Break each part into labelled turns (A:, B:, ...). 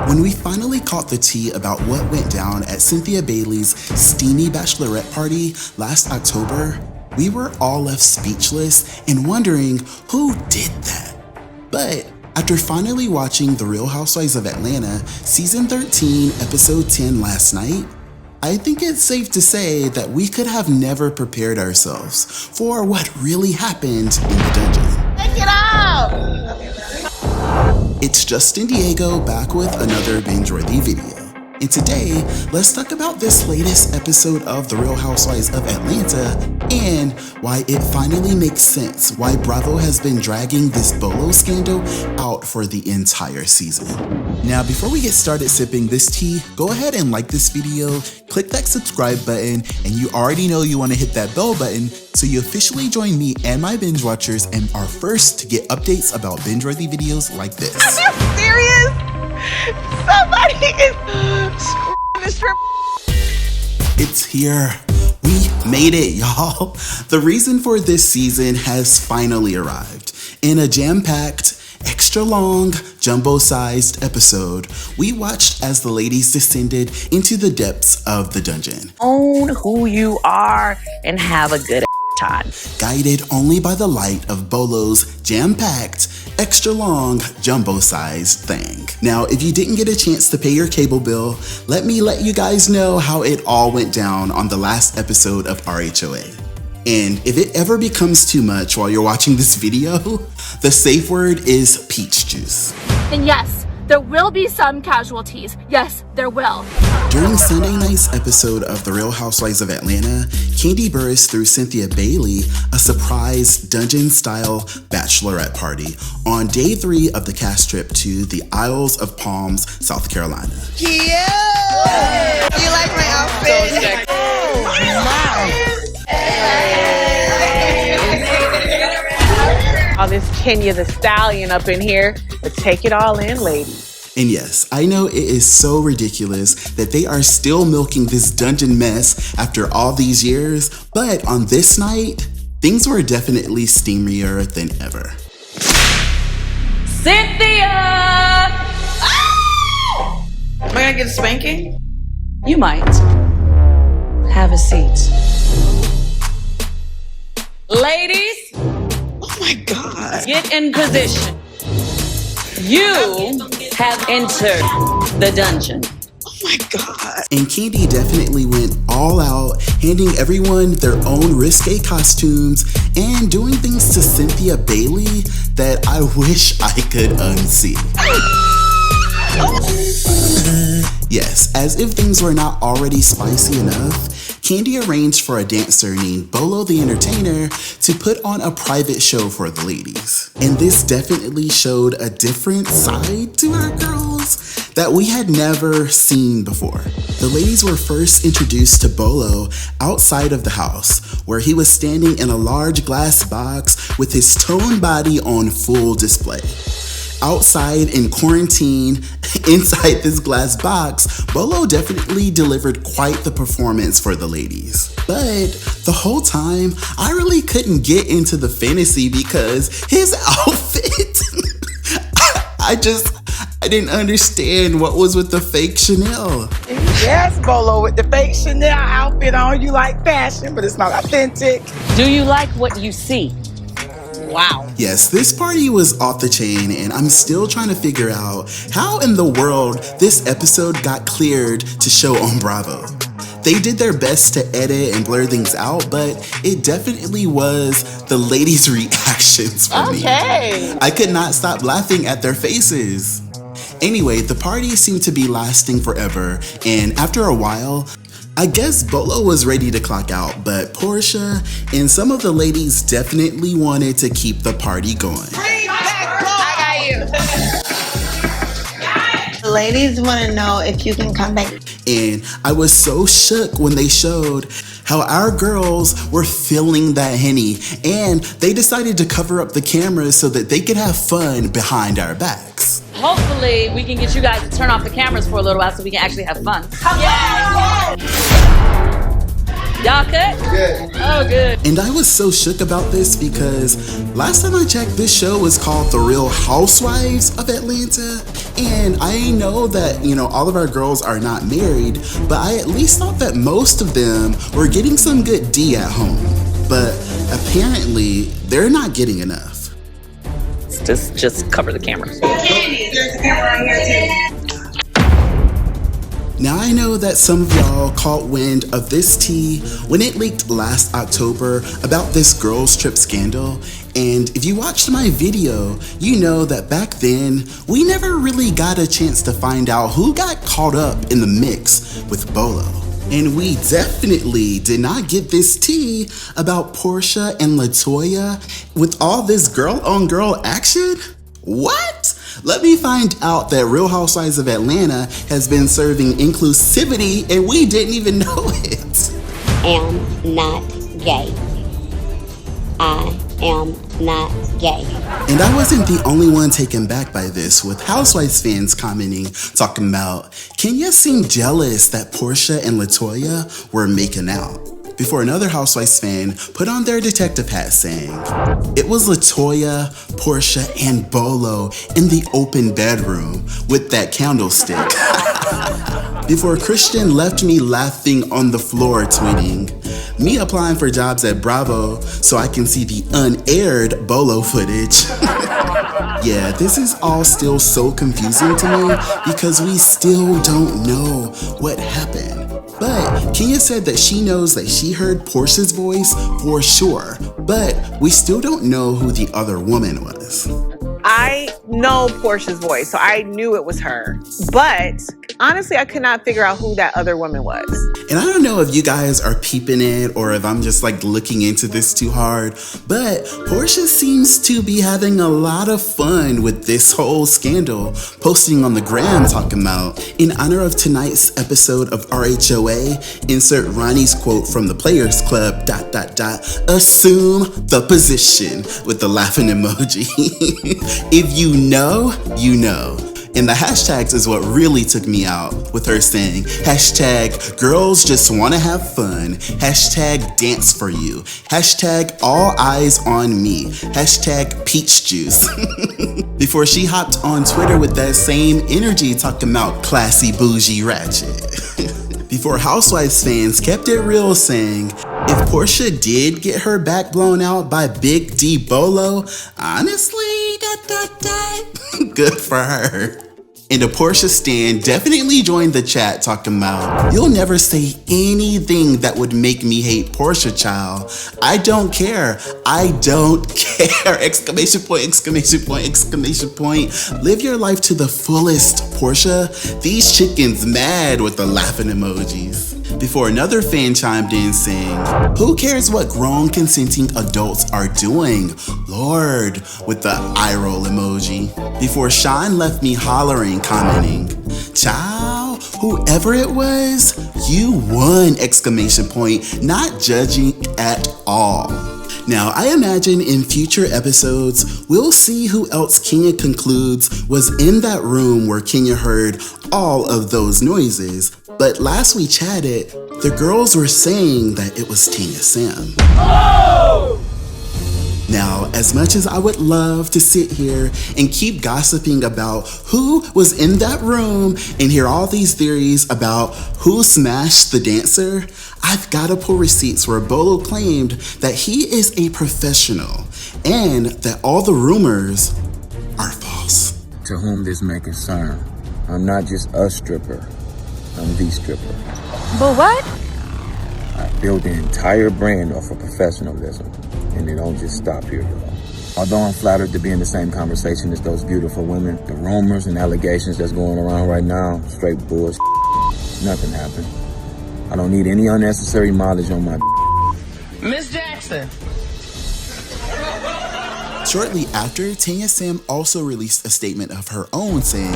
A: When we finally caught the tea about what went down at Cynthia Bailey's steamy bachelorette party last October, we were all left speechless and wondering who did that. But after finally watching The Real Housewives of Atlanta Season 13, Episode 10 last night, I think it's safe to say that we could have never prepared ourselves for what really happened in the dungeon.
B: Take it out!
A: It's Justin Diego back with another Bingeworthy video. And today, let's talk about this latest episode of The Real Housewives of Atlanta and why it finally makes sense why Bravo has been dragging this Bolo scandal out for the entire season. Now, before we get started sipping this tea, go ahead and like this video, click that subscribe button, and you already know you want to hit that bell button so you officially join me and my binge watchers and are first to get updates about binge-worthy videos like this.
B: Are you serious? Somebody is screwing the strip.
A: It's here. We made it, y'all. The reason for this season has finally arrived. In a jam-packed, extra-long, jumbo-sized episode, we watched as the ladies descended into the depths of the dungeon.
C: Own who you are and have a good time.
A: Guided only by the light of Bolo's jam-packed, extra-long, jumbo-sized thang. Now, if you didn't get a chance to pay your cable bill, let me let you guys know how it all went down on the last episode of RHOA. And if it ever becomes too much while you're watching this video, the safe word is peach juice.
D: And yes, there will be some casualties. Yes, there will.
A: During Sunday night's episode of The Real Housewives of Atlanta, Kandi Burruss threw Cynthia Bailey a surprise dungeon-style bachelorette party on day 3 of the cast trip to the Isles of Palms, South Carolina.
B: Cute! You like my outfit?
C: All this Kenya the Stallion up in here, but take it all in, ladies.
A: And yes, I know it is so ridiculous that they are still milking this dungeon mess after all these years, but on this night, things were definitely steamier than ever.
C: Cynthia!
B: Am I gonna get a spanking?
C: You might. Have a seat. Ladies,
B: Oh my God.
C: get in position. You have entered the dungeon.
B: Oh my God.
A: And Kandi definitely went all out, handing everyone their own risque costumes and doing things to Cynthia Bailey that I wish I could unsee. Yes, as if things were not already spicy enough, Kandi arranged for a dancer named Bolo the Entertainer to put on a private show for the ladies. And this definitely showed a different side to our girls that we had never seen before. The ladies were first introduced to Bolo outside of the house, where he was standing in a large glass box with his toned body on full display. Outside in quarantine, inside this glass box, Bolo definitely delivered quite the performance for the ladies. But the whole time, I really couldn't get into the fantasy because his outfit, I didn't understand what was with the fake Chanel.
B: Yes, Bolo, with the fake Chanel outfit on, you like fashion, but it's not authentic.
C: Do you like what you see? Wow.
A: Yes, this party was off the chain, and I'm still trying to figure out how in the world this episode got cleared to show on Bravo. They did their best to edit and blur things out, but it definitely was the ladies' reactions for me. I could not stop laughing at their faces. Anyway, the party seemed to be lasting forever, and after a while, I guess Bolo was ready to clock out, but Portia and some of the ladies definitely wanted to keep the party going.
B: I got you.
E: The ladies want to know if you can come back.
A: And I was so shook when they showed how our girls were feeling that Henny, and they decided to cover up the cameras so that they could have fun behind our backs.
C: Hopefully, we can get you guys to turn off the cameras for a little while so we can actually have fun. Y'all cut?
F: Good.
C: Oh, good.
A: And I was so shook about this because last time I checked, this show was called The Real Housewives of Atlanta. And I know that, all of our girls are not married, but I at least thought that most of them were getting some good D at home. But apparently, they're not getting enough.
C: Just cover the camera.
E: Candy, there's a camera on here too.
A: Now I know that some of y'all caught wind of this tea when it leaked last October about this girls trip scandal. And if you watched my video, you know that back then, we never really got a chance to find out who got caught up in the mix with Bolo. And we definitely did not get this tea about Portia and LaToya with all this girl-on-girl action. What? Let me find out that Real Housewives of Atlanta has been serving inclusivity and we didn't even know it.
G: Am not gay. I am not gay.
A: And I wasn't the only one taken back by this, with Housewives fans commenting, talking about, Kenya seemed jealous that Portia and LaToya were making out. Before another Housewives fan put on their detective hat saying, it was LaToya, Portia, and Bolo in the open bedroom with that candlestick. Before Christian left me laughing on the floor tweeting, me applying for jobs at Bravo so I can see the unaired Bolo footage. Yeah, this is all still so confusing to me because we still don't know what happened. But Kenya said that she knows that she heard Portia's voice for sure, but we still don't know who the other woman was.
C: I know Portia's voice, so I knew it was her. But honestly, I could not figure out who that other woman was.
A: And I don't know if you guys are peeping it or if I'm just looking into this too hard, but Portia seems to be having a lot of fun with this whole scandal, posting on the gram talking about, in honor of tonight's episode of RHOA, insert Ronnie's quote from the Players Club, ... assume the position, with the laughing emoji. If you know, you know. And the hashtags is what really took me out, with her saying, hashtag girls just wanna have fun, hashtag dance for you, hashtag all eyes on me, hashtag peach juice. Before she hopped on Twitter with that same energy talking about classy bougie ratchet. Before Housewives fans kept it real saying, if Portia did get her back blown out by Big D Bolo, honestly, good for her. And a Portia stan definitely joined the chat talking about, you'll never say anything that would make me hate Portia, child. I don't care. I don't care. Exclamation point, exclamation point, exclamation point. Live your life to the fullest, Portia. These chickens mad, with the laughing emojis. Before another fan chimed in saying, who cares what grown consenting adults are doing? Lord, with the eye roll emoji. Before Sean left me hollering, commenting, child, whoever it was, you won, exclamation point, not judging at all. Now, I imagine in future episodes, we'll see who else Kenya concludes was in that room where Kenya heard all of those noises. But last we chatted, the girls were saying that it was Tanya Sam. Oh! Now, as much as I would love to sit here and keep gossiping about who was in that room and hear all these theories about who smashed the dancer, I've got to pull receipts where Bolo claimed that he is a professional and that all the rumors are false.
H: To whom this may concern, I'm not just a stripper, I'm the stripper.
D: But what?
H: I built the entire brand off of professionalism, and it don't just stop here, y'all. Although I'm flattered to be in the same conversation as those beautiful women, the rumors and allegations that's going around right now, straight bullshit. Nothing happened. I don't need any unnecessary mileage on my
B: Miss Jackson.
A: Shortly after, Tanya Sam also released a statement of her own saying,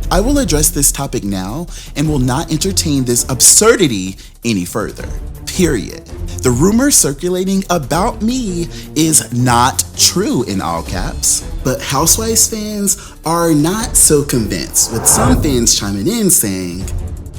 A: I will address this topic now and will not entertain this absurdity any further. Period. The rumor circulating about me is not true, in all caps. But Housewives fans are not so convinced, with some fans chiming in saying,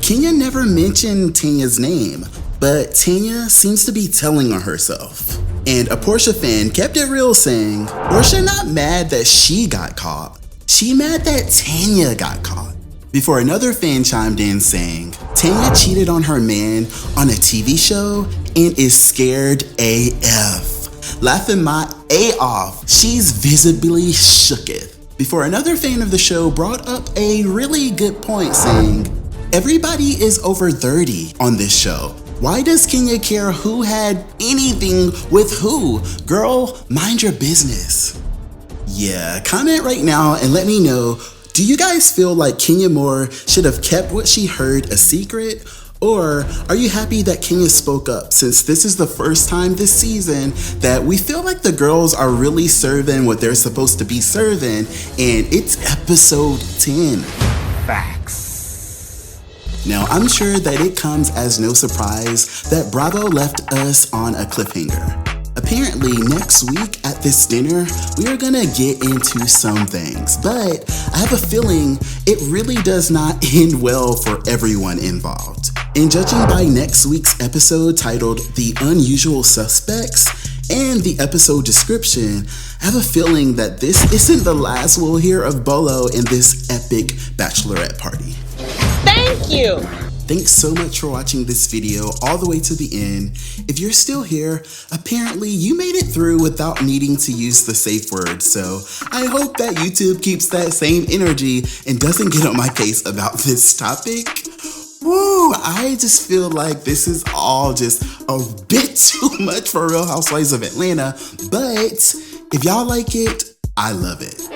A: Kenya never mentioned Tanya's name. but Tanya seems to be telling on herself. And a Portia fan kept it real saying, Portia not mad that she got caught, she mad that Tanya got caught. Before another fan chimed in saying, Tanya cheated on her man on a TV show and is scared AF. Laughing my A off, she's visibly shooketh. Before another fan of the show brought up a really good point saying, everybody is over 30 on this show. Why does Kenya care who had anything with who? Girl, mind your business. Yeah, comment right now and let me know, do you guys feel like Kenya Moore should have kept what she heard a secret? Or are you happy that Kenya spoke up, since this is the first time this season that we feel like the girls are really serving what they're supposed to be serving, and it's episode 10.
B: Facts.
A: Now, I'm sure that it comes as no surprise that Bravo left us on a cliffhanger. Apparently, next week at this dinner, we are gonna get into some things, but I have a feeling it really does not end well for everyone involved. And judging by next week's episode titled The Unusual Suspects and the episode description, I have a feeling that this isn't the last we'll hear of Bolo in this epic bachelorette party.
C: Thank you.
A: Thanks so much for watching this video all the way to the end. If you're still here, apparently you made it through without needing to use the safe word, so I hope that YouTube keeps that same energy and doesn't get on my case about this topic. Woo, I just feel like this is all just a bit too much for Real Housewives of Atlanta, but if y'all like it, I love it.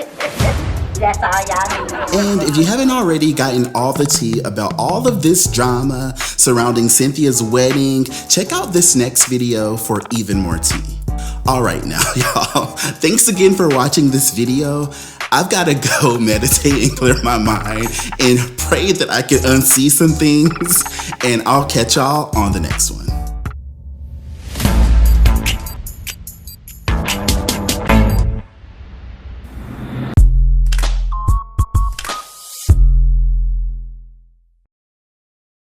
G: That's all y'all need.
A: And if you haven't already gotten all the tea about all of this drama surrounding Cynthia's wedding, check out this next video for even more tea. All right now, y'all, thanks again for watching this video. I've got to go meditate and clear my mind and pray that I can unsee some things, and I'll catch y'all on the next one.